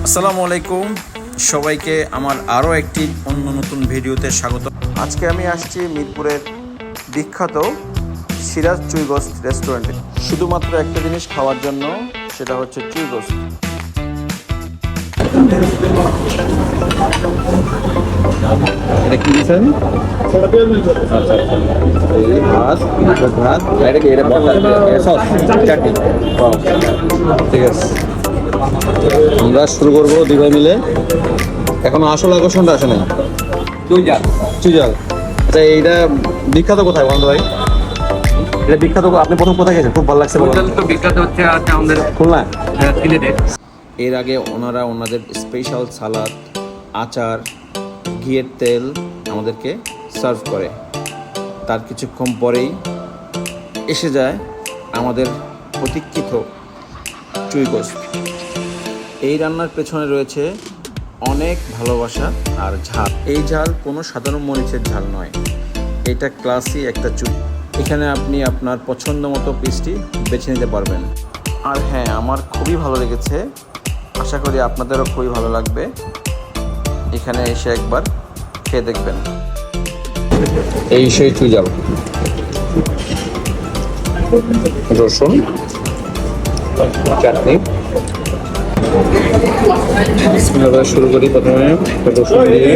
আসসালামু আলাইকুম সবাইকে আমার আরও একটি অন্য নতুন ভিডিওতে স্বাগত। আজকে আমি আসছি মিরপুরের বিখ্যাত সিরাজ চুই গোস্ত রেস্টুরেন্টে শুধুমাত্র একটা জিনিস খাওয়ার জন্য, সেটা হচ্ছে চুই গোস্ত। এটা কি দিচ্ছেন? ঠিক আছে, আমরা শুরু করবো দুই ভাই মিলে। এখনো আসল আকর্ষণটা আসে নাই। চুইঝাল। আচ্ছা, এইটা বিখ্যাত কোথায় বন্ধু ভাই? এটা বিখ্যাত, আপনি প্রথম কোথায় গেছেন? খুব ভালো লাগছে। বিখ্যাত হচ্ছে আমাদের খুলনা। সিলেটে। এর আগে ওনারা ওনাদের স্পেশাল সালাদ, আচার, ঘিয়ের তেল আমাদেরকে সার্ভ করে। তার কিছুক্ষণ পরেই এসে যায় আমাদের প্রতীক্ষিত চুই গোস্ত। এই রান্নার পেছনে রয়েছে অনেক ভালোবাসা আর ঝাল। এই ঝাল কোনো সাধারণ মরিচের ঝাল নয়, এটা ক্লাসি একটা চুই। এখানে আপনি আপনার পছন্দ মতো পিসটি বেছে নিতে পারবেন। আর হ্যাঁ, আমার খুবই ভালো লেগেছে, আশা করি আপনাদেরও খুবই ভালো লাগবে। এখানে এসে একবার খেয়ে দেখবেন। এই সেই চুইঝাল, রসুন, চাটনি। শুরু করি প্রথমে রসুন দিয়ে।